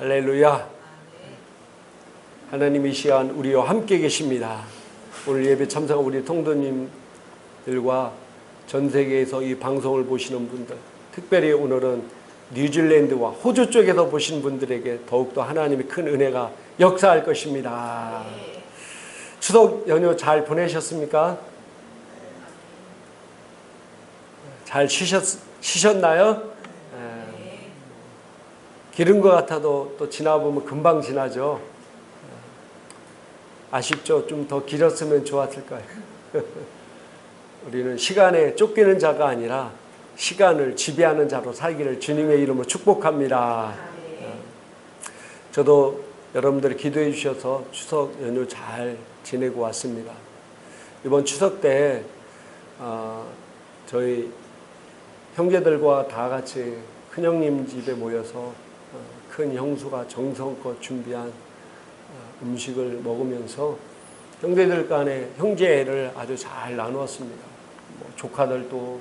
할렐루야. 하나님 이 시간 우리와 함께 계십니다. 오늘 예배 참석한 우리 통도님들과 전 세계에서 이 방송을 보시는 분들, 특별히 오늘은 뉴질랜드와 호주 쪽에서 보신 분들에게 더욱더 하나님의 큰 은혜가 역사할 것입니다. 추석 연휴 잘 보내셨습니까? 잘 쉬셨나요? 길은 것 같아도 또 지나보면 금방 지나죠. 아쉽죠? 좀 더 길었으면 좋았을 거예요. 우리는 시간에 쫓기는 자가 아니라 시간을 지배하는 자로 살기를 주님의 이름으로 축복합니다. 저도 여러분들이 기도해 주셔서 추석 연휴 잘 지내고 왔습니다. 이번 추석 때 저희 형제들과 다 같이 큰형님 집에 모여서 큰 형수가 정성껏 준비한 음식을 먹으면서 형제들 간의 형제애를 아주 잘 나누었습니다. 조카들도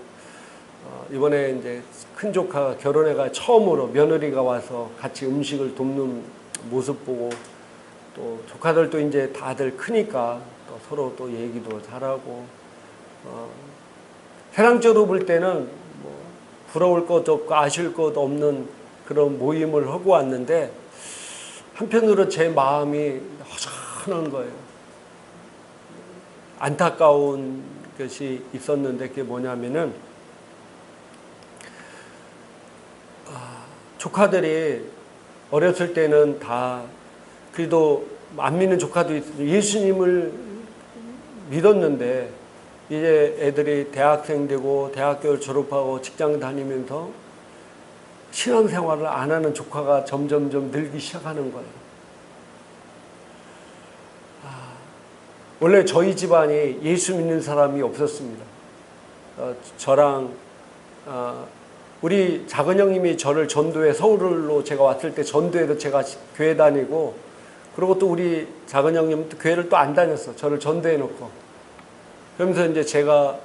이번에 이제 큰 조카가 결혼해가 처음으로 며느리가 와서 같이 음식을 돕는 모습 보고, 또 조카들도 이제 다들 크니까 또 서로 또 얘기도 잘하고, 세상적으로 볼 때는 부러울 것 없고 아쉬울 것 없는 그런 모임을 하고 왔는데, 한편으로 제 마음이 허전한 거예요. 안타까운 것이 있었는데, 그게 뭐냐면은 조카들이 어렸을 때는 다 그래도 안 믿는 조카도 있어요. 예수님을 믿었는데 이제 애들이 대학생 되고 대학교를 졸업하고 직장 다니면서 신앙생활을 안 하는 조카가 점점점 늘기 시작하는 거예요. 원래 저희 집안이 예수 믿는 사람이 없었습니다. 저랑 우리 작은 형님이 저를 전도에, 서울로 제가 왔을 때 전도에도 제가 교회 다니고, 그리고 또 우리 작은 형님은 또 교회를 또 안 다녔어. 저를 전도해 놓고. 그러면서 이제 제가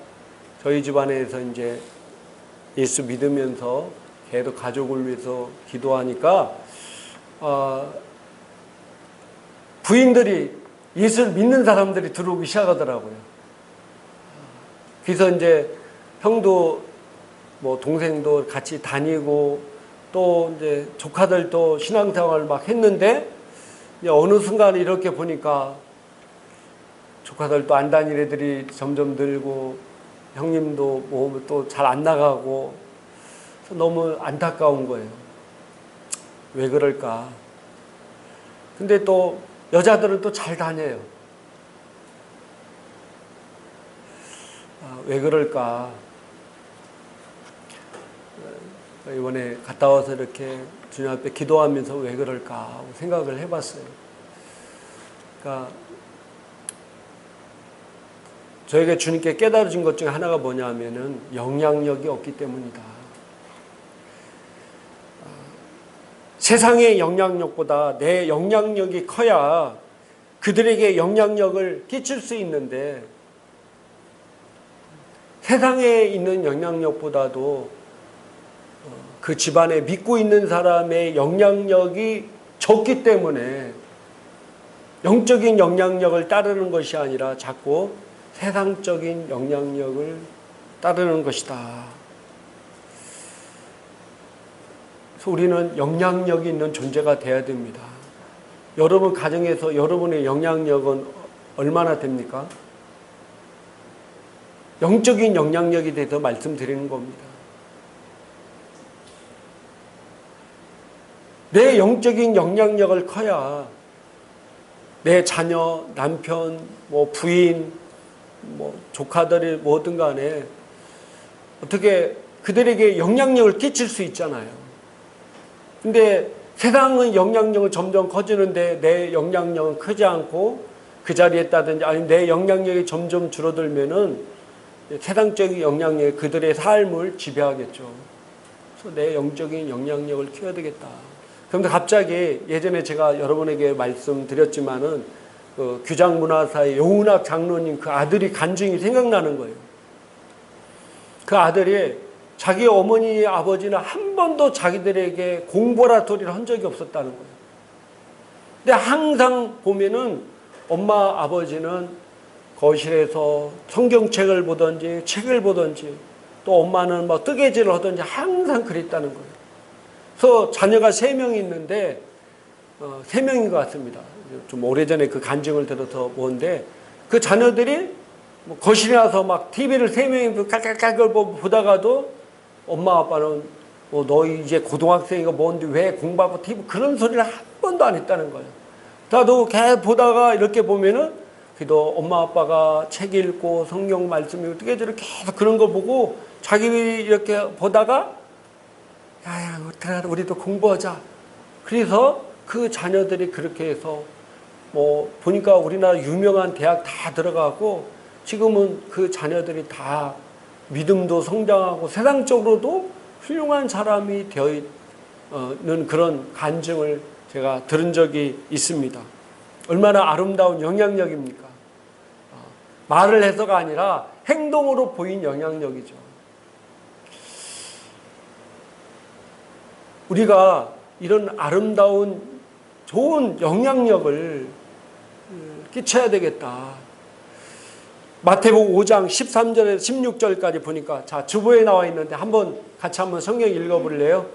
저희 집안에서 이제 예수 믿으면서 계속 가족을 위해서 기도하니까 부인들이, 예수를 믿는 사람들이 들어오기 시작하더라고요. 그래서 이제 형도 동생도 같이 다니고, 또 이제 조카들도 신앙생활을 막 했는데, 이제 어느 순간 이렇게 보니까 조카들도 안 다닐 애들이 점점 늘고, 형님도 또 잘 안 나가고, 너무 안타까운 거예요. 왜 그럴까? 근데 또 여자들은 또 잘 다녀요. 왜 그럴까? 이번에 갔다 와서 이렇게 주님 앞에 기도하면서 왜 그럴까 하고 생각을 해봤어요. 그러니까 저에게 주님께 깨달아진 것 중에 하나가 뭐냐면은 영향력이 없기 때문이다. 세상의 영향력보다 내 영향력이 커야 그들에게 영향력을 끼칠 수 있는데, 세상에 있는 영향력보다도 그 집안에 믿고 있는 사람의 영향력이 적기 때문에 영적인 영향력을 따르는 것이 아니라 자꾸 세상적인 영향력을 따르는 것이다. 그래서 우리는 영향력이 있는 존재가 되어야 됩니다. 여러분 가정에서 여러분의 영향력은 얼마나 됩니까? 영적인 영향력에 대해서 말씀드리는 겁니다. 내 영적인 영향력을 커야 내 자녀, 남편, 부인, 조카들이 뭐든 간에 어떻게 그들에게 영향력을 끼칠 수 있잖아요. 근데 세상은 영향력은 점점 커지는데 내 영향력은 크지 않고 그 자리에 있다든지, 아니 내 영향력이 점점 줄어들면은 세상적인 영향력이 그들의 삶을 지배하겠죠. 그래서 내 영적인 영향력을 키워야 되겠다. 그런데 갑자기 예전에 제가 여러분에게 말씀드렸지만은 그 규장문화사의 용은학 장로님 그 아들이 간증이 생각나는 거예요. 그 아들이 자기 어머니 아버지는 한 번도 자기들에게 공부라 소리를 한 적이 없었다는 거예요. 근데 항상 보면은 엄마 아버지는 거실에서 성경책을 보든지 책을 보든지 또 엄마는 뭐 뜨개질을 하든지 항상 그랬다는 거예요. 그래서 자녀가 3명이 있는데 3명인 것 같습니다. 좀 오래전에 그 간증을 들어서 보는데 그 자녀들이 뭐 거실에 와서 막 TV를 3명이 깔깔깔깔 보다가도 엄마 아빠는 너 이제 고등학생이가 뭔데 왜 공부하고 TV 그런 소리를 한 번도 안 했다는 거예요. 나도 걔 보다가 이렇게 보면은 그래도 엄마 아빠가 책 읽고 성경 말씀이 어떻게 저렇게 계속 그런 거 보고 자기들이 이렇게 보다가 야야 우리도 공부하자. 그래서 그 자녀들이 그렇게 해서 뭐 보니까 우리나라 유명한 대학 다 들어가고 지금은 그 자녀들이 다 믿음도 성장하고 세상적으로도 훌륭한 사람이 되어 있는 그런 간증을 제가 들은 적이 있습니다. 얼마나 아름다운 영향력입니까? 말을 해서가 아니라 행동으로 보인 영향력이죠. 우리가 이런 아름다운 좋은 영향력을 끼쳐야 되겠다. 마태복음 5장 13절에서 16절까지 보니까 자 주보에 나와 있는데 같이 한번 성경 읽어볼래요?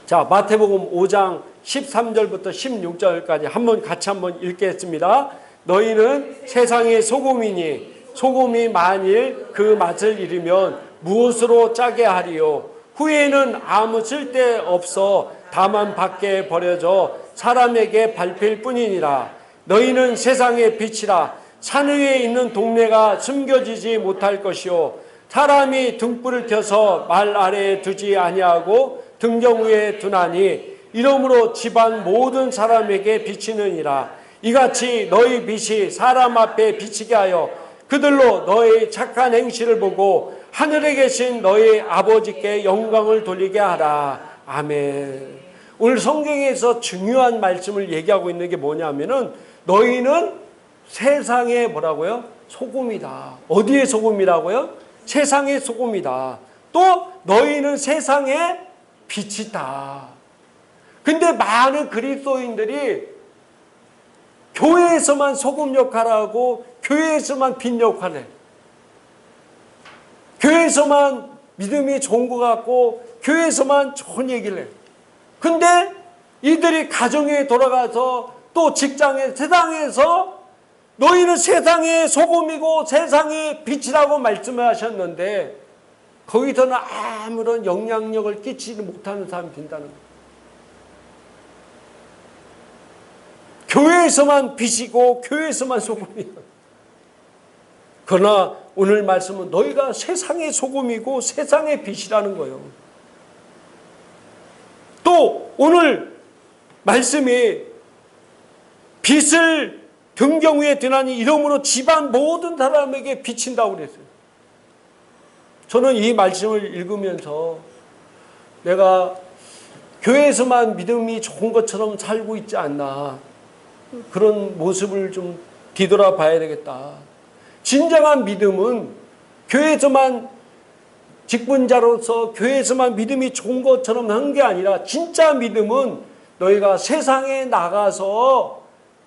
자 마태복음 5장 13절부터 16절까지 같이 한번 읽겠습니다. 너희는 세상의 소금이니 소금이 만일 그 맛을 잃으면 무엇으로 짜게 하리요? 후에는 아무 쓸데 없어 다만 밖에 버려져 사람에게 밟힐 뿐이니라. 너희는 세상의 빛이라. 산 위에 있는 동네가 숨겨지지 못할 것이요 사람이 등불을 켜서 말 아래에 두지 아니하고 등경 위에 두나니 이러므로 집안 모든 사람에게 비치느니라. 이같이 너희 빛이 사람 앞에 비치게 하여 그들로 너희 착한 행실을 보고 하늘에 계신 너희 아버지께 영광을 돌리게 하라. 아멘. 오늘 성경에서 중요한 말씀을 얘기하고 있는 게 뭐냐면은 너희는 세상의 뭐라고요? 소금이다. 어디의 소금이라고요? 세상의 소금이다. 또 너희는 세상의 빛이다. 근데 많은 그리스도인들이 교회에서만 소금 역할을 하고 교회에서만 빛 역할을 해. 교회에서만 믿음이 좋은 것 같고 교회에서만 좋은 얘기를 해. 근데 이들이 가정에 돌아가서 또 직장에 세상에서 너희는 세상의 소금이고 세상의 빛이라고 말씀을 하셨는데 거기서는 아무런 영향력을 끼치지 못하는 사람이 된다는 거예요. 교회에서만 빛이고 교회에서만 소금이야. 그러나 오늘 말씀은 너희가 세상의 소금이고 세상의 빛이라는 거예요. 또 오늘 말씀이 빛을 등경 위에 드나니 이러므로 집안 모든 사람에게 비친다고 그랬어요. 저는 이 말씀을 읽으면서 내가 교회에서만 믿음이 좋은 것처럼 살고 있지 않나 그런 모습을 좀 뒤돌아봐야 되겠다. 진정한 믿음은 교회에서만 직분자로서 교회에서만 믿음이 좋은 것처럼 한 게 아니라 진짜 믿음은 너희가 세상에 나가서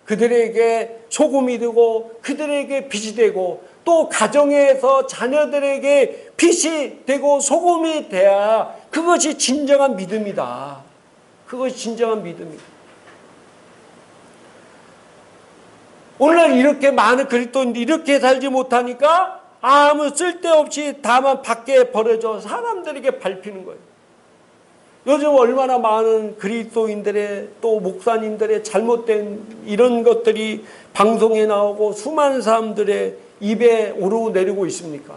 그들에게 소금이 되고 그들에게 빛이 되고 또 가정에서 자녀들에게 빛이 되고 소금이 돼야 그것이 진정한 믿음이다. 그것이 진정한 믿음이다. 오늘 이렇게 많은 그리스도인들이 이렇게 살지 못하니까 아무 쓸데없이 다만 밖에 버려져 사람들에게 밟히는 거예요. 요즘 얼마나 많은 그리스도인들의 또 목사님들의 잘못된 이런 것들이 방송에 나오고 수많은 사람들의 입에 오르고 내리고 있습니까?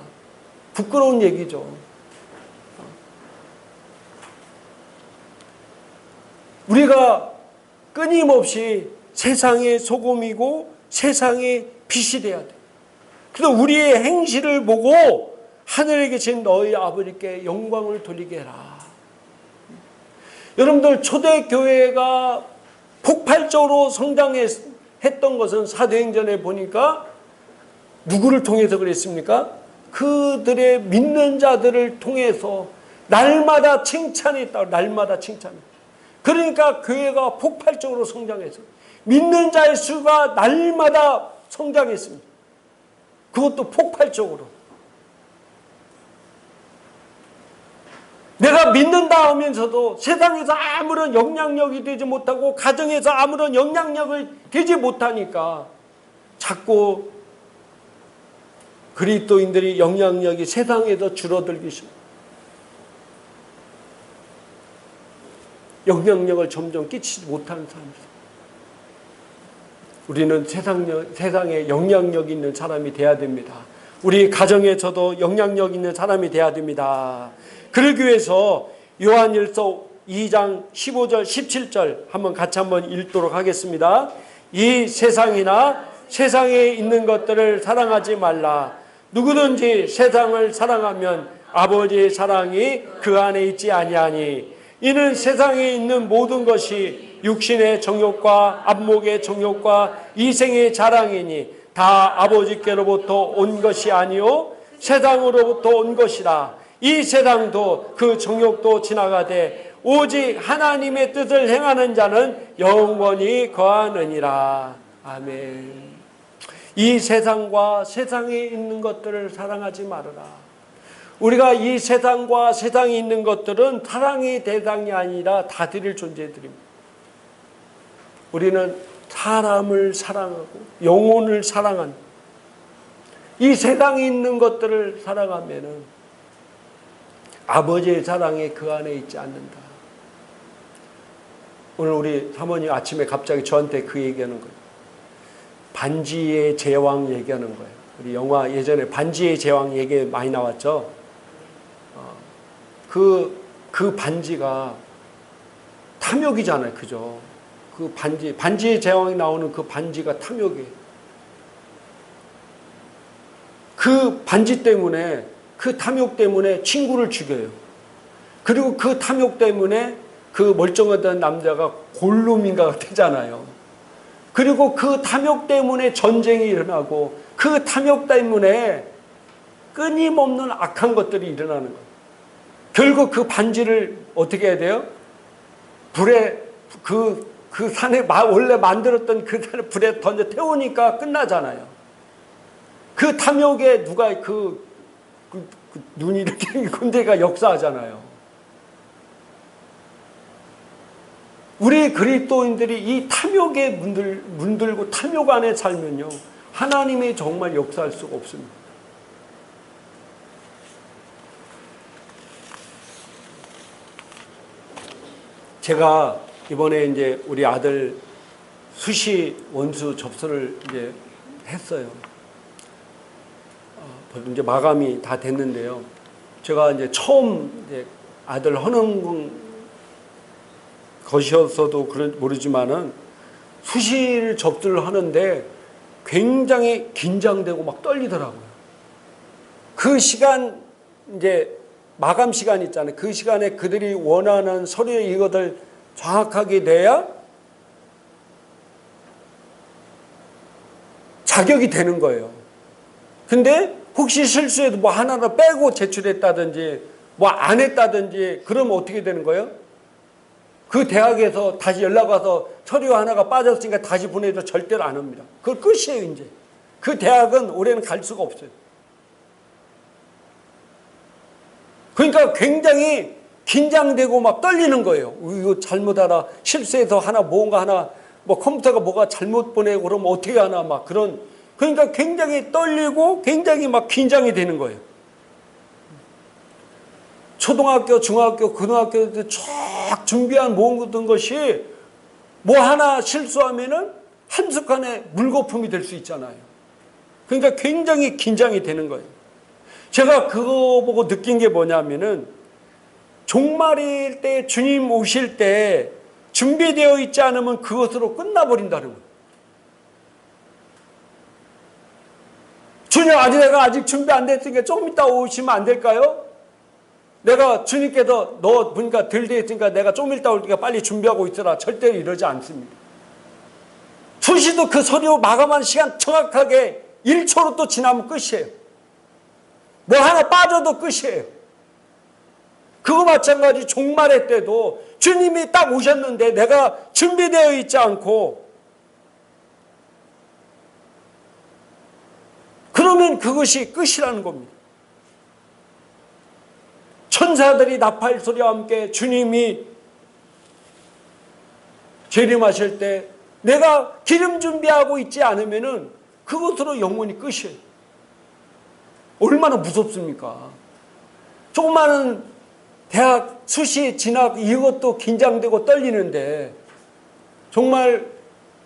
부끄러운 얘기죠. 우리가 끊임없이 세상의 소금이고 세상의 빛이 돼야 돼. 그래서 우리의 행실을 보고 하늘에 계신 너희 아버지께 영광을 돌리게 해라. 여러분들 초대교회가 폭발적으로 성장했던 것은 사도행전에 보니까 누구를 통해서 그랬습니까? 그들의 믿는 자들을 통해서 날마다 칭찬이 있다고. 날마다 칭찬. 그러니까 교회가 폭발적으로 성장해서 믿는 자의 수가 날마다 성장했습니다. 그것도 폭발적으로. 내가 믿는다 하면서도 세상에서 아무런 영향력이 되지 못하고 가정에서 아무런 영향력을 되지 못하니까 자꾸 그리스도인들이 영향력이 세상에서 줄어들기 시작합니다. 영향력을 점점 끼치지 못하는 사람들. 우리는 세상에 영향력 있는 사람이 돼야 됩니다. 우리 가정에서도 영향력 있는 사람이 돼야 됩니다. 그러기 위해서 요한일서 2장 15절 17절 한번 같이 한번 읽도록 하겠습니다. 이 세상이나 세상에 있는 것들을 사랑하지 말라. 누구든지 세상을 사랑하면 아버지의 사랑이 그 안에 있지 아니하니 이는 세상에 있는 모든 것이 육신의 정욕과 안목의 정욕과 이생의 자랑이니 다 아버지께로부터 온 것이 아니요 세상으로부터 온 것이라. 이 세상도 그 정욕도 지나가되 오직 하나님의 뜻을 행하는 자는 영원히 거하느니라. 아멘. 이 세상과 세상에 있는 것들을 사랑하지 말아라. 우리가 이 세상과 세상에 있는 것들은 사랑의 대상이 아니라 다 드릴 존재들입니다. 우리는 사람을 사랑하고 영혼을 사랑한 이 세상에 있는 것들을 사랑하면은 아버지의 사랑이 그 안에 있지 않는다. 오늘 우리 사모님 아침에 갑자기 저한테 그 얘기하는 거예요. 반지의 제왕 얘기하는 거예요. 우리 영화 예전에 반지의 제왕 얘기 많이 나왔죠. 그 반지가 탐욕이잖아요. 그죠? 그 반지의 제왕이 나오는 그 반지가 탐욕이에요. 그 반지 때문에, 그 탐욕 때문에 친구를 죽여요. 그리고 그 탐욕 때문에 그 멀쩡하던 남자가 골룸인가가 되잖아요. 그리고 그 탐욕 때문에 전쟁이 일어나고 그 탐욕 때문에 끊임없는 악한 것들이 일어나는 거예요. 결국 그 반지를 어떻게 해야 돼요? 불에 그 산에 원래 만들었던 그 산에 불에 던져 태우니까 끝나잖아요. 그 탐욕에 누가 그 눈이 이렇게 군대가 역사하잖아요. 우리 그리스도인들이 이 탐욕에 문들고 탐욕 안에 살면요, 하나님이 정말 역사할 수가 없습니다. 제가 이번에 이제 우리 아들 수시 원수 접수를 이제 했어요. 이제 마감이 다 됐는데요. 제가 이제 처음 이제 아들 하는 것이었어도 모르지만은 수시를 접수를 하는데 굉장히 긴장되고 막 떨리더라고요. 그 시간 이제 마감 시간 있잖아요. 그 시간에 그들이 원하는 서류에 이것을 정확하게 내야 자격이 되는 거예요. 근데 혹시 실수해도 뭐 하나를 빼고 제출했다든지 뭐 안 했다든지 그러면 어떻게 되는 거예요? 그 대학에서 다시 연락 와서 서류 하나가 빠졌으니까 다시 보내줘 절대로 안 합니다. 그건 끝이에요. 이제 그 대학은 올해는 갈 수가 없어요. 그러니까 굉장히 긴장되고 막 떨리는 거예요. 이거 잘못하나, 실수해서 뭔가 하나, 뭐 컴퓨터가 뭐가 잘못 보내고 그러면 어떻게 하나, 막 그런, 그러니까 굉장히 떨리고 굉장히 막 긴장이 되는 거예요. 초등학교, 중학교, 고등학교 때 쫙 준비한 모든 것이 뭐 하나 실수하면은 한순간에 물거품이 될 수 있잖아요. 그러니까 굉장히 긴장이 되는 거예요. 제가 그거 보고 느낀 게 뭐냐면은 종말일 때 주님 오실 때 준비되어 있지 않으면 그것으로 끝나버린다는 거예요. 주님, 내가 아직 준비 안 됐으니까 조금 이따 오시면 안 될까요? 내가 주님께서 너 보니까 덜 됐으니까 내가 좀 이따 올 테니까 빨리 준비하고 있어라. 절대로 이러지 않습니다. 수시도 그 서류 마감한 시간 정확하게 1초로 또 지나면 끝이에요. 뭐 하나 빠져도 끝이에요. 그거 마찬가지 종말의 때도 주님이 딱 오셨는데 내가 준비되어 있지 않고, 그러면 그것이 끝이라는 겁니다. 천사들이 나팔 소리와 함께 주님이 재림하실 때 내가 기름 준비하고 있지 않으면은 그것으로 영원히 끝이에요. 얼마나 무섭습니까? 조그마한 대학 수시 진학 이것도 긴장되고 떨리는데, 정말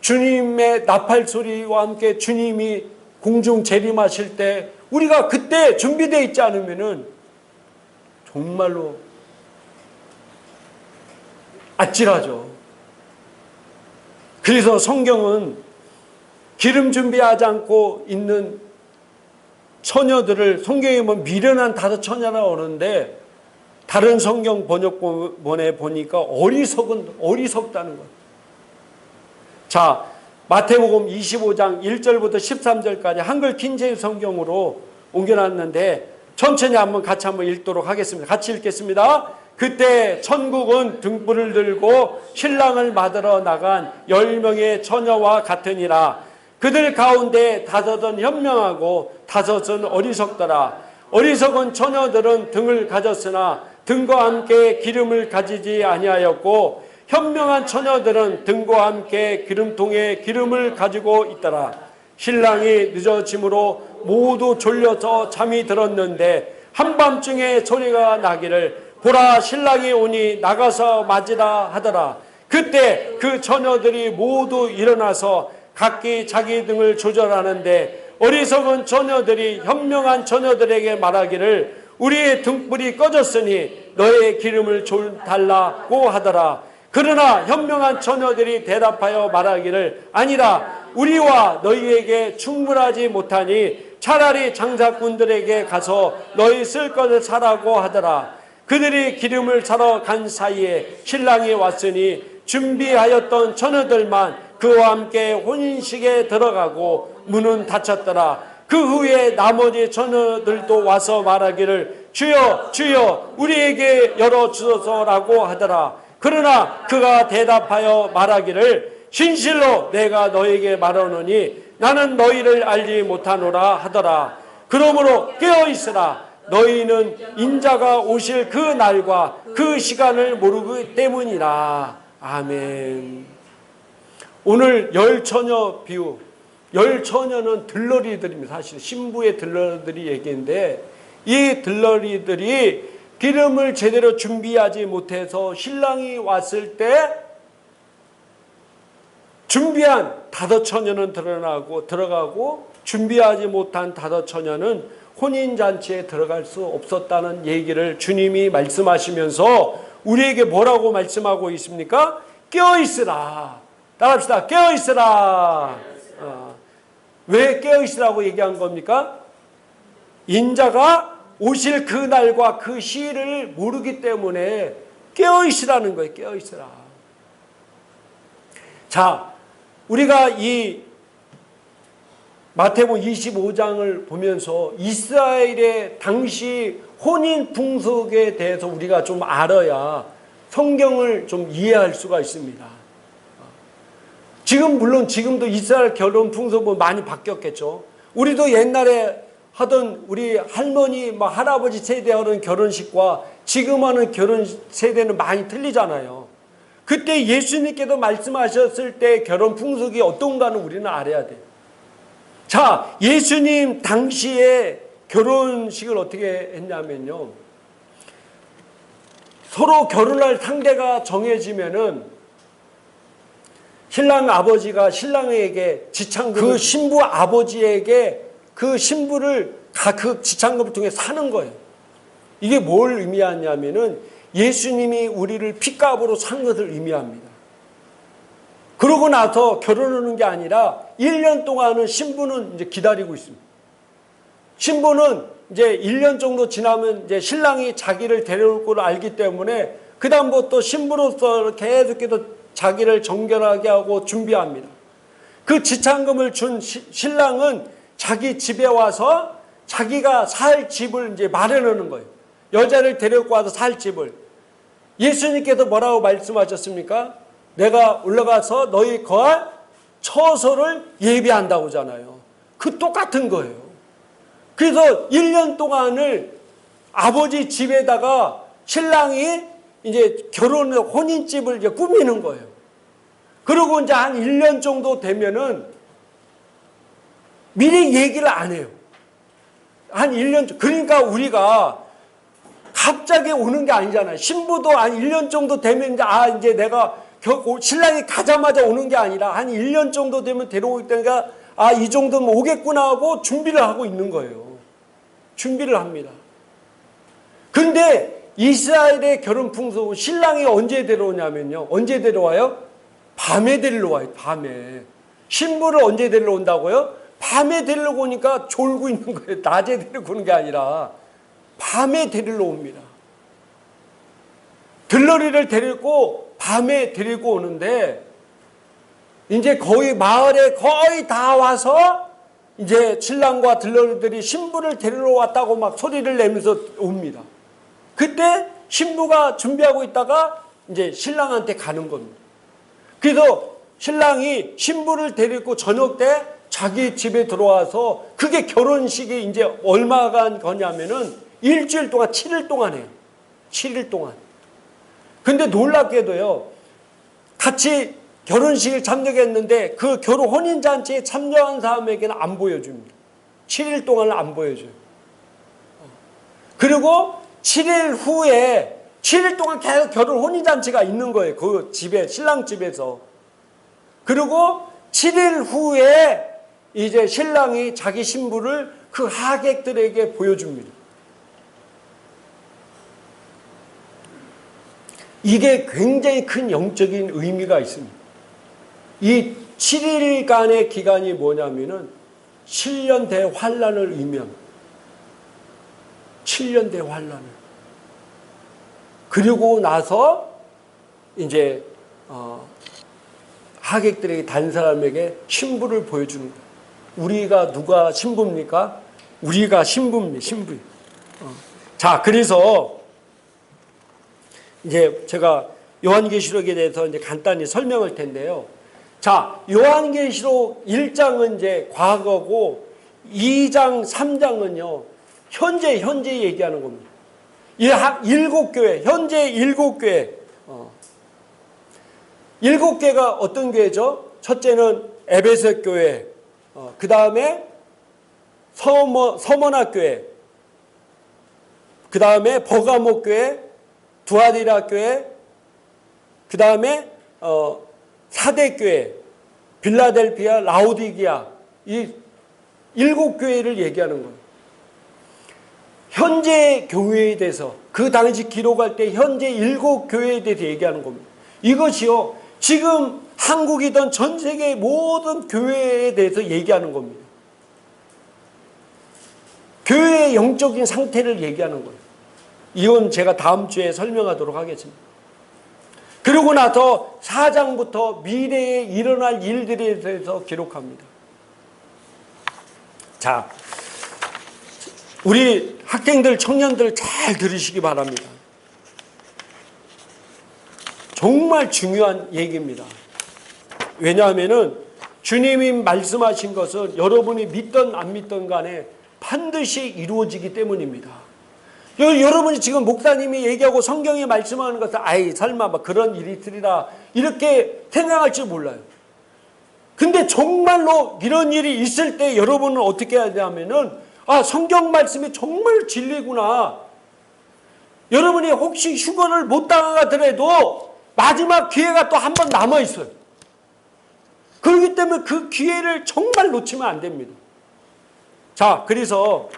주님의 나팔 소리와 함께 주님이 공중 재림하실 때 우리가 그때 준비되어 있지 않으면은 정말로 아찔하죠. 그래서 성경은 기름 준비하지 않고 있는 처녀들을 성경에 보면 미련한 다섯 처녀라고 하는데, 다른 성경 번역본에 보니까 어리석다는 거예요. 자, 마태복음 25장 1절부터 13절까지 한글 킹제임 성경으로 옮겨놨는데 천천히 같이 한번 읽도록 하겠습니다. 같이 읽겠습니다. 그때 천국은 등불을 들고 신랑을 맞으러 나간 10명의 처녀와 같으니라. 그들 가운데 5은 현명하고 5은 어리석더라. 어리석은 처녀들은 등을 가졌으나 등과 함께 기름을 가지지 아니하였고, 현명한 처녀들은 등과 함께 기름통에 기름을 가지고 있더라. 신랑이 늦어짐으로 모두 졸려서 잠이 들었는데 한밤중에 소리가 나기를 보라, 신랑이 오니 나가서 맞으라 하더라. 그때 그 처녀들이 모두 일어나서 각기 자기 등을 조절하는데, 어리석은 처녀들이 현명한 처녀들에게 말하기를 우리의 등불이 꺼졌으니 너의 기름을 달라고 하더라. 그러나 현명한 처녀들이 대답하여 말하기를 아니라 우리와 너희에게 충분하지 못하니 차라리 장사꾼들에게 가서 너희 쓸 것을 사라고 하더라. 그들이 기름을 사러 간 사이에 신랑이 왔으니 준비하였던 처녀들만 그와 함께 혼인식에 들어가고 문은 닫혔더라. 그 후에 나머지 처녀들도 와서 말하기를 주여 주여 우리에게 열어주소서라고 하더라. 그러나 그가 대답하여 말하기를 진실로 내가 너에게 말하노니 나는 너희를 알지 못하노라 하더라. 그러므로 깨어있으라. 너희는 인자가 오실 그 날과 그 시간을 모르기 때문이라. 아멘. 오늘 열처녀 비유, 열처녀는 들러리들입니다. 사실 신부의 들러리들이 얘기인데, 이 들러리들이 기름을 제대로 준비하지 못해서 신랑이 왔을 때 준비한 5처녀는 들어가고 준비하지 못한 5처녀는 혼인잔치에 들어갈 수 없었다는 얘기를 주님이 말씀하시면서 우리에게 뭐라고 말씀하고 있습니까? 깨어있으라. 따라합시다. 깨어있으라. 왜 깨어있으라고 얘기한 겁니까? 인자가 오실 그 날과 그 시를 모르기 때문에 깨어있으라는 거예요. 깨어있으라. 자, 우리가 이 마태복음 25장을 보면서 이스라엘의 당시 혼인 풍속에 대해서 우리가 좀 알아야 성경을 좀 이해할 수가 있습니다. 물론 지금도 이스라엘 결혼 풍속은 많이 바뀌었겠죠. 우리도 옛날에 하던 우리 할머니, 할아버지 세대 하는 결혼식과 지금 하는 결혼 세대는 많이 틀리잖아요. 그때 예수님께서 말씀하셨을 때 결혼 풍속이 어떤가는 우리는 알아야 돼요. 자, 예수님 당시에 결혼식을 어떻게 했냐면요. 서로 결혼할 상대가 정해지면은 신랑 아버지가 신랑에게 그 신부 아버지에게 그 신부를 그 지참금을 통해 사는 거예요. 이게 뭘 의미하냐면은 예수님이 우리를 핏값으로 산 것을 의미합니다. 그러고 나서 결혼하는 게 아니라 1년 동안은 신부는 이제 기다리고 있습니다. 신부는 이제 1년 정도 지나면 이제 신랑이 자기를 데려올 걸 알기 때문에 그다음부터 신부로서 계속해서 자기를 정결하게 하고 준비합니다. 그 지참금을 준 신랑은 자기 집에 와서 자기가 살 집을 이제 마련하는 거예요. 여자를 데리고 와서 살 집을 예수님께서 뭐라고 말씀하셨습니까? 내가 올라가서 너희 거할 처소를 예비한다고 하잖아요. 그 똑같은 거예요. 그래서 1년 동안을 아버지 집에다가 신랑이 이제 혼인집을 이제 꾸미는 거예요. 그리고 이제 한 1년 정도 되면은 미리 얘기를 안 해요. 한 1년, 그러니까 우리가 갑자기 오는 게 아니잖아요. 신부도 한 1년 정도 되면 이제 내가 신랑이 가자마자 오는 게 아니라 한 1년 정도 되면 데려오기 때문에 이 정도면 오겠구나 하고 준비를 하고 있는 거예요. 준비를 합니다. 그런데 이스라엘의 결혼 풍속은 신랑이 언제 데려오냐면요. 언제 데려와요? 밤에 데려와요. 밤에. 신부를 언제 데려온다고요? 밤에 데리러 오니까 졸고 있는 거예요. 낮에 데리러 오는 게 아니라 밤에 데리러 옵니다. 들러리를 데리고 밤에 데리고 오는데 이제 거의 마을에 거의 다 와서 이제 신랑과 들러리들이 신부를 데리러 왔다고 막 소리를 내면서 옵니다. 그때 신부가 준비하고 있다가 이제 신랑한테 가는 겁니다. 그래서 신랑이 신부를 데리고 저녁 때 자기 집에 들어와서 그게 결혼식이 이제 얼마간 거냐면은 일주일 동안 7일 동안 해요. 7일 동안. 근데 놀랍게도요. 같이 결혼식을 참여했는데 그 혼인잔치에 참여한 사람에게는 안 보여줍니다. 7일 동안은 안 보여줘요. 그리고 7일 후에 7일 동안 계속 혼인잔치가 있는 거예요. 그 집에, 신랑 집에서. 그리고 7일 후에 이제 신랑이 자기 신부를 그 하객들에게 보여줍니다. 이게 굉장히 큰 영적인 의미가 있습니다. 이 7일간의 기간이 뭐냐면은 7년 대환란을 의미합니다. 7년 대환란을. 그리고 나서 이제 하객들에게 다른 사람에게 신부를 보여주는 거예요. 우리가 누가 신부입니까? 우리가 신부입니다. 신부. 자, 그래서 이제 제가 요한계시록에 대해서 이제 간단히 설명할 텐데요. 자, 요한계시록 1장은 이제 과거고 2장, 3장은요. 현재 얘기하는 겁니다. 7교회, 현재 7교회. 7개가 어떤 교회죠? 첫째는 에베소 교회, 그 다음에 서머나 교회, 그 다음에 버가모 교회, 두아디라 교회, 그 다음에 사대 교회, 빌라델피아, 라오디게아, 이 7교회를 얘기하는 거예요. 현재 교회에 대해서 그 당시 기록할 때 현재 7교회에 대해서 얘기하는 겁니다. 이것이요 지금 한국이든 전 세계의 모든 교회에 대해서 얘기하는 겁니다. 교회의 영적인 상태를 얘기하는 거예요. 이건 제가 다음 주에 설명하도록 하겠습니다. 그러고 나서 4장부터 미래에 일어날 일들에 대해서 기록합니다. 자, 우리 학생들, 청년들 잘 들으시기 바랍니다. 정말 중요한 얘기입니다. 왜냐하면은 주님이 말씀하신 것은 여러분이 믿든 안 믿든 간에 반드시 이루어지기 때문입니다. 여러분이 지금 목사님이 얘기하고 성경이 말씀하는 것은 설마 막 그런 일이 있으리라 이렇게 생각할지 몰라요. 근데 정말로 이런 일이 있을 때 여러분은 어떻게 해야 되냐면은 성경 말씀이 정말 진리구나. 여러분이 혹시 휴거를 못 당하더라도 마지막 기회가 또 한 번 남아 있어요. 그렇기 때문에 그 기회를 정말 놓치면 안 됩니다. 자, 그래서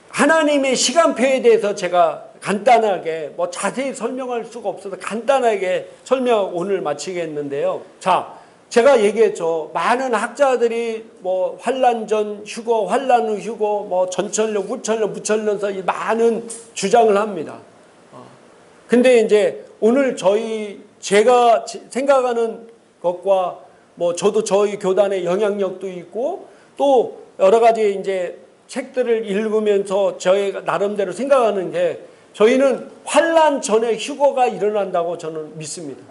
하나님의 시간표에 대해서 제가 간단하게 자세히 설명할 수가 없어서 간단하게 설명 오늘 마치겠는데요. 자, 제가 얘기했죠. 많은 학자들이 환란 전 휴거, 환란 후 휴거, 전천년, 후천년, 무천년서 많은 주장을 합니다. 근데 이제 오늘 제가 생각하는 것과 저도 저희 교단의 영향력도 있고 또 여러 가지 이제 책들을 읽으면서 저희가 나름대로 생각하는 게 저희는 환난 전에 휴거가 일어난다고 저는 믿습니다.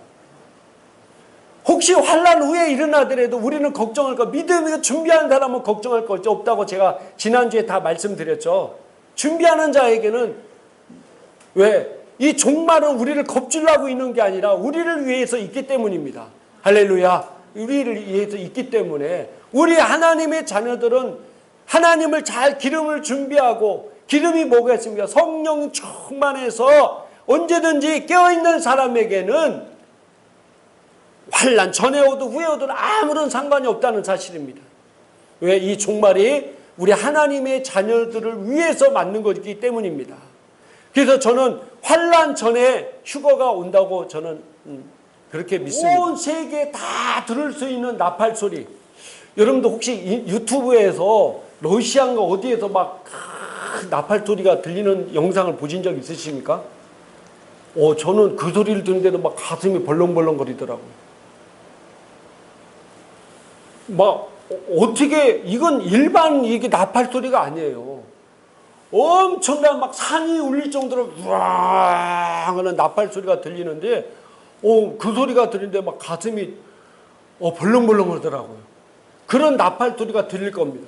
혹시 환난 후에 일어나더라도 우리는 걱정할 거, 믿음이 준비한 사람은 걱정할 거 없다고 제가 지난주에 다 말씀드렸죠. 준비하는 자에게는 왜? 이 종말은 우리를 겁주려고 있는 게 아니라 우리를 위해서 있기 때문입니다. 할렐루야. 우리를 위해서 있기 때문에 우리 하나님의 자녀들은 하나님을 잘 기름을 준비하고, 기름이 뭐겠습니까? 성령 충만해서 언제든지 깨어있는 사람에게는 환난 전에 오든 후에 오든 아무런 상관이 없다는 사실입니다. 왜? 이 종말이 우리 하나님의 자녀들을 위해서 맞는 것이기 때문입니다. 그래서 저는 환난 전에 휴거가 온다고 저는 그렇게 믿습니다. 온 세계에 다 들을 수 있는 나팔 소리. 여러분도 혹시 유튜브에서 러시아인가 어디에서 막 나팔 소리가 들리는 영상을 보신 적 있으십니까? 저는 그 소리를 듣는데도 막 가슴이 벌렁벌렁 거리더라고요. 막 어떻게, 이건 일반 이게 나팔 소리가 아니에요. 엄청난 막 산이 울릴 정도로 우와 하는 나팔 소리가 들리는데, 그 소리가 들리는데 막 가슴이 벌렁벌렁 하더라고요. 그런 나팔 소리가 들릴 겁니다.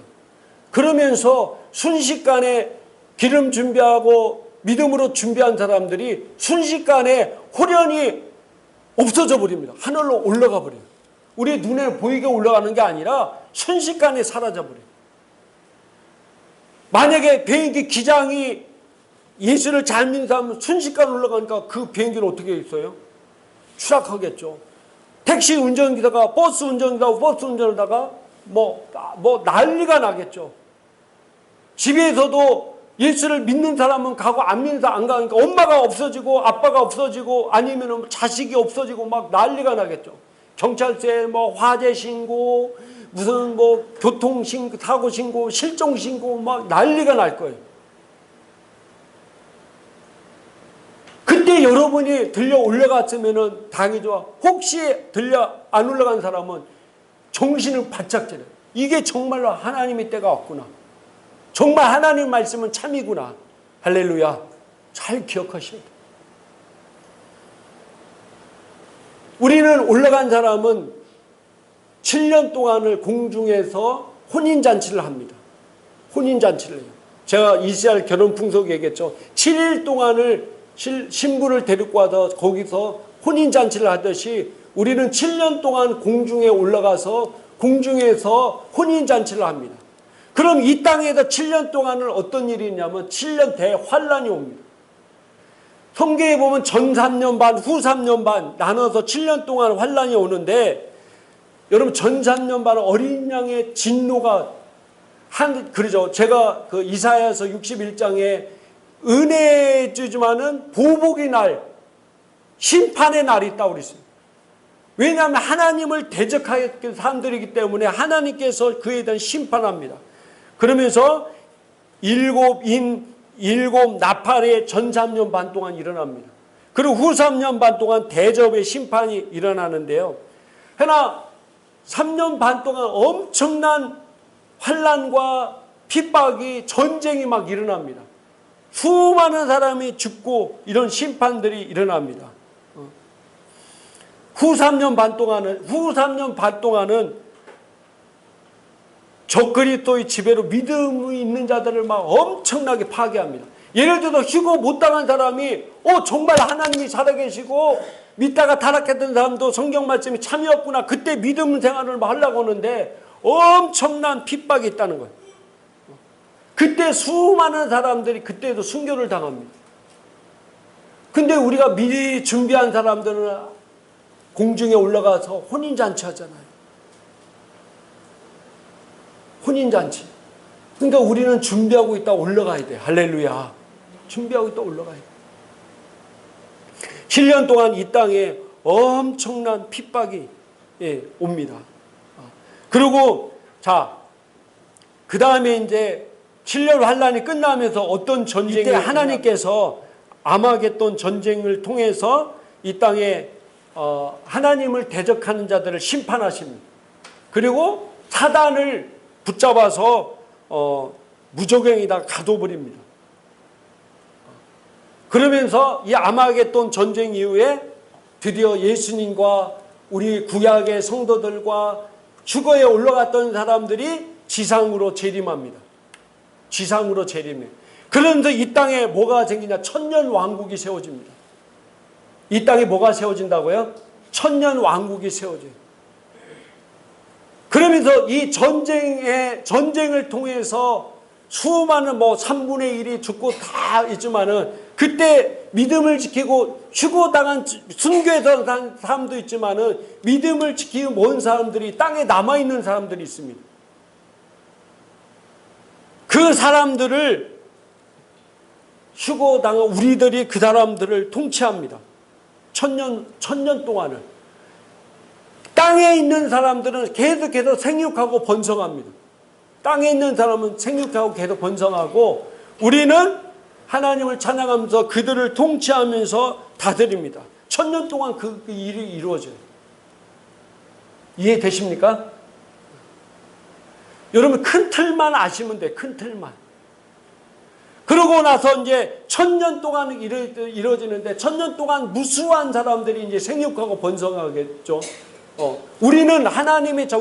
그러면서 순식간에 기름 준비하고 믿음으로 준비한 사람들이 순식간에 호련히 없어져 버립니다. 하늘로 올라가 버려요. 우리 눈에 보이게 올라가는 게 아니라 순식간에 사라져 버려요. 만약에 비행기 기장이 예수를 잘 믿는 사람은 순식간에 올라가니까 그 비행기는 어떻게 있어요? 추락하겠죠. 택시 운전기사가 버스 운전하다가 뭐 난리가 나겠죠. 집에서도 예수를 믿는 사람은 가고 안 믿는 사람 안 가니까 엄마가 없어지고 아빠가 없어지고 아니면 자식이 없어지고 막 난리가 나겠죠. 경찰서에 뭐 화재 신고, 무슨 뭐 교통 신고, 사고 신고, 실종 신고 막 난리가 날 거예요. 그때 여러분이 들려 올라갔으면은 당이죠. 혹시 들려 안 올라간 사람은 정신을 바짝 차려요. 이게 정말로 하나님의 때가 왔구나. 정말 하나님 말씀은 참이구나. 할렐루야. 잘 기억하셔야 돼요. 우리는 올라간 사람은 7년 동안을 공중에서 혼인잔치를 합니다. 혼인잔치를 해요. 제가 이스라엘 결혼 풍속 얘기했죠. 7일 동안을 신부를 데리고 와서 거기서 혼인잔치를 하듯이 우리는 7년 동안 공중에 올라가서 공중에서 혼인잔치를 합니다. 그럼 이 땅에서 7년 동안은 어떤 일이 있냐면 7년 대환란이 옵니다. 성경에 보면 전 3년 반, 후 3년 반 나눠서 7년 동안 환란이 오는데, 여러분 전 3년 반은 어린 양의 진노가 그러죠. 제가 그 이사야서 61장에 은혜의 주지만은 보복의 날, 심판의 날이 있다고 그랬어요. 왜냐하면 하나님을 대적하는 사람들이기 때문에 하나님께서 그에 대한 심판합니다. 그러면서 일곱 나팔의 전 3년 반 동안 일어납니다. 그리고 후 3년 반 동안 대접의 심판이 일어나는데요. 그러나 3년 반 동안 엄청난 환난과 핍박이, 전쟁이 막 일어납니다. 수많은 사람이 죽고 이런 심판들이 일어납니다. 후 3년 반 동안은 적그리스도의 지배로 믿음이 있는 자들을 막 엄청나게 파괴합니다. 예를 들어 휴거 못 당한 사람이 정말 하나님이 살아계시고 믿다가 타락했던 사람도 성경 말씀이 참이었구나. 그때 믿음 생활을 하려고 하는데 엄청난 핍박이 있다는 거예요. 그때 수많은 사람들이 그때도 순교를 당합니다. 근데 우리가 미리 준비한 사람들은 공중에 올라가서 혼인잔치 하잖아요. 혼인잔치. 그러니까 우리는 준비하고 있다 올라가야 돼. 할렐루야. 준비하고 있다 올라가야 돼. 7년 동안 이 땅에 엄청난 핍박이 옵니다. 그리고 그 다음에 이제 7년 환란이 끝나면서 어떤 전쟁이 이때 하나님께서 아마겟돈 전쟁을 통해서 이 땅에 하나님을 대적하는 자들을 심판하십니다. 그리고 사단을 붙잡아서 무조갱에다 가둬버립니다. 그러면서 이 아마겟돈 전쟁 이후에 드디어 예수님과 우리 구약의 성도들과 휴거에 올라갔던 사람들이 지상으로 재림합니다. 지상으로 재림해. 그러면서 이 땅에 뭐가 생기냐? 천년 왕국이 세워집니다. 이 땅에 뭐가 세워진다고요? 천년 왕국이 세워져요. 그러면서 이 전쟁을 통해서 수많은 3분의 1이 죽고 다 있지만은 그때 믿음을 지키고 휴거당한 순교해서 산 사람도 있지만은 믿음을 지키고 먼 사람들이 땅에 남아있는 사람들이 있습니다. 그 사람들을 휴거당한 우리들이 그 사람들을 통치합니다. 천년 동안을. 땅에 있는 사람들은 계속해서 생육하고 번성합니다. 땅에 있는 사람은 생육하고 계속 번성하고 우리는 하나님을 찬양하면서 그들을 통치하면서 다스립니다. 천년 동안 그 일이 이루어져요. 이해되십니까? 여러분 큰 틀만 아시면 돼. 큰 틀만. 그러고 나서 이제 천년 동안 이루어지는데 천년 동안 무수한 사람들이 이제 생육하고 번성하겠죠. 우리는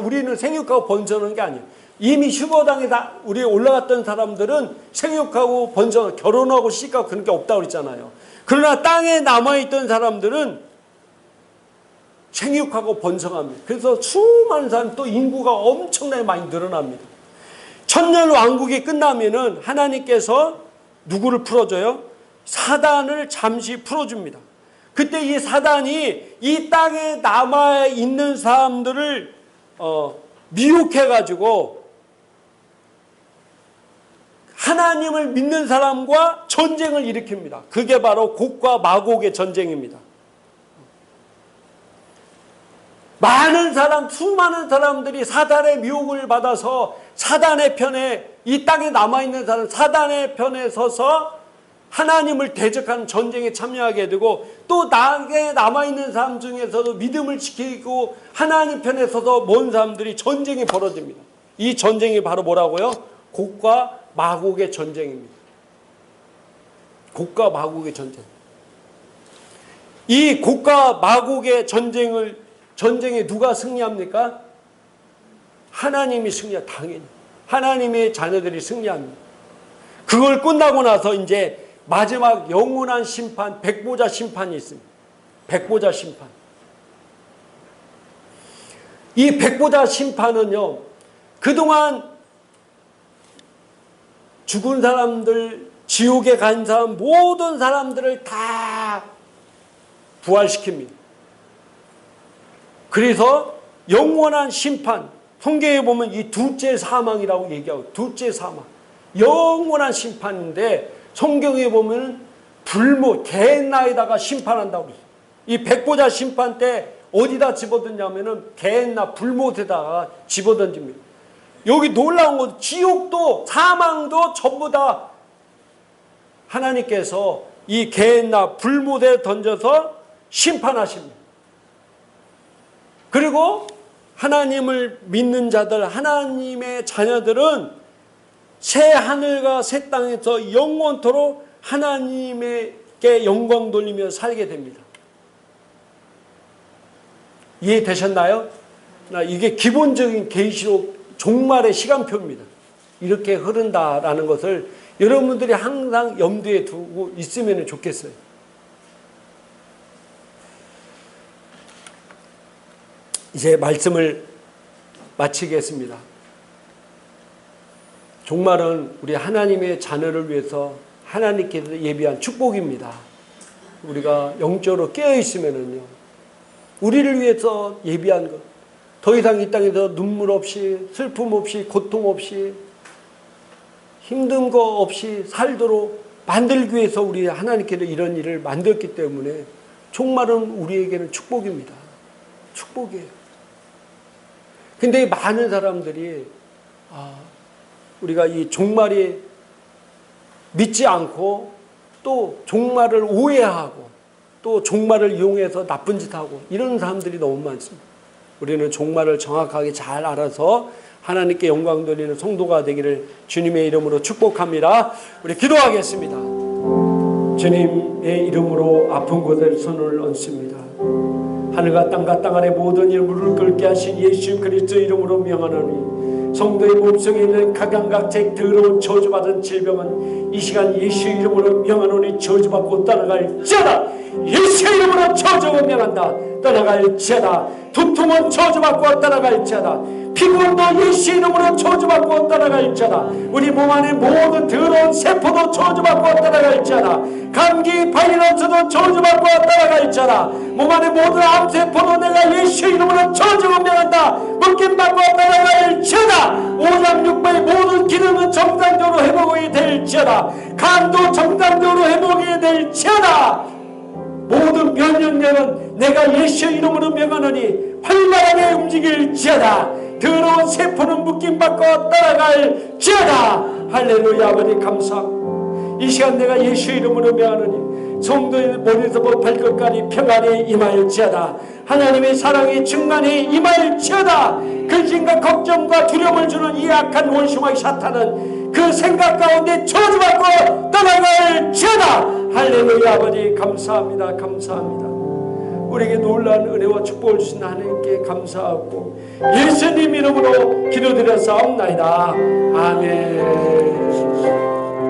우리는 생육하고 번성하는 게 아니에요. 이미 휴거당에 우리 올라갔던 사람들은 생육하고 번성, 결혼하고 시집가고 그런 게 없다고 그랬잖아요. 그러나 땅에 남아있던 사람들은 생육하고 번성합니다. 그래서 수많은 사람 또 인구가 엄청나게 많이 늘어납니다. 천년 왕국이 끝나면은 하나님께서 누구를 풀어줘요? 사단을 잠시 풀어줍니다. 그때 이 사단이 이 땅에 남아있는 사람들을 미혹해가지고 하나님을 믿는 사람과 전쟁을 일으킵니다. 그게 바로 곡과 마곡의 전쟁입니다. 수많은 사람들이 사단의 미혹을 받아서 사단의 편에, 이 땅에 남아있는 사람, 사단의 편에 서서 하나님을 대적하는 전쟁에 참여하게 되고 또 땅에 남아있는 사람 중에서도 믿음을 지키고 하나님 편에 서서 먼 사람들이 전쟁이 벌어집니다. 이 전쟁이 바로 뭐라고요? 곡과 마곡의 전쟁입니다. 곡과 마곡의 전쟁. 이 곡과 마곡의 전쟁에 누가 승리합니까? 하나님이 승리합니다. 당연히. 하나님의 자녀들이 승리합니다. 그걸 끝나고 나서 이제 마지막 영원한 심판, 백보자 심판이 있습니다. 백보자 심판. 이 백보자 심판은요, 그동안 죽은 사람들, 지옥에 간 사람, 모든 사람들을 다 부활시킵니다. 그래서 영원한 심판, 성경에 보면 이 둘째 사망이라고 얘기하고, 둘째 사망. 영원한 심판인데, 성경에 보면 게헨나에다가 심판한다고 그랬어요. 이 백보자 심판 때 어디다 집어던냐면은 게헨나 불못에다가 집어던집니다. 여기 놀라운 건 지옥도 사망도 전부 다 하나님께서 이 게헨나 불못에 던져서 심판하십니다. 그리고 하나님을 믿는 자들, 하나님의 자녀들은 새 하늘과 새 땅에서 영원토록 하나님께 영광 돌리며 살게 됩니다. 이해되셨나요? 이게 기본적인 계시록 종말의 시간표입니다. 이렇게 흐른다라는 것을 여러분들이 항상 염두에 두고 있으면 좋겠어요. 이제 말씀을 마치겠습니다. 종말은 우리 하나님의 자녀를 위해서 하나님께서 예비한 축복입니다. 우리가 영적으로 깨어있으면요, 우리를 위해서 예비한 것, 더 이상 이 땅에서 눈물 없이, 슬픔 없이, 고통 없이, 힘든 거 없이 살도록 만들기 위해서 우리 하나님께서 이런 일을 만들었기 때문에 종말은 우리에게는 축복입니다. 축복이에요. 근데 많은 사람들이 우리가 이 종말이 믿지 않고 또 종말을 오해하고 또 종말을 이용해서 나쁜 짓 하고 이런 사람들이 너무 많습니다. 우리는 종말을 정확하게 잘 알아서 하나님께 영광 돌리는 성도가 되기를 주님의 이름으로 축복합니다. 우리 기도하겠습니다. 주님의 이름으로 아픈 곳에 손을 얹습니다. 하늘과 땅 아래 모든 일 무릎 꿇게 하신 예수 그리스도 이름으로 명하노니 성도의 몸속에 있는 각양각색 더러운 저주받은 질병은 이 시간 예수 이름으로 명하노니 저주받고 떠나갈지어다. 예수 이름으로 저주 명한다. 떠나갈지어다. 두통은 저주받고 떠나갈지어다. 피곤도 예수 이름으로 저주받고 떠나갈지어다. 우리 몸 안에 모든 더러운 세포도 저주받고 떠나갈지어다. 감기 바이러스도 저주받고 떠나갈지어다. 몸 안에 모든 암세포도 내가 예수 이름으로 저주 명한다. 묶임받고 떠나갈지어다. 오장육부의 모든 기능은 정상적으로 회복이 될지어다. 간도 정상적으로 회복이 될지어다. 모든 면역력은 내가 예수 이름으로 명하노니 활발하게 움직일지어다. 더러운 세포는 묶임받고 떠나갈지어다. 할렐루야. 아버지 감사합니다. 이 시간 내가 예수 이름으로 명하노니 성도의 머리에서부터 발끝까지 평안이 임할지어다. 하나님의 사랑이 충만히 임할지어다. 근심과 걱정과 두려움을 주는 이 악한 원수와 사탄은 그 생각 가운데 저주받고 떠나갈지어다. 할렐루야. 아버지 감사합니다. 감사합니다. 우리에게 놀라운 은혜와 축복을 주신 하나님께 감사하고 예수님 이름으로 기도드려 싸움나이다. 아멘.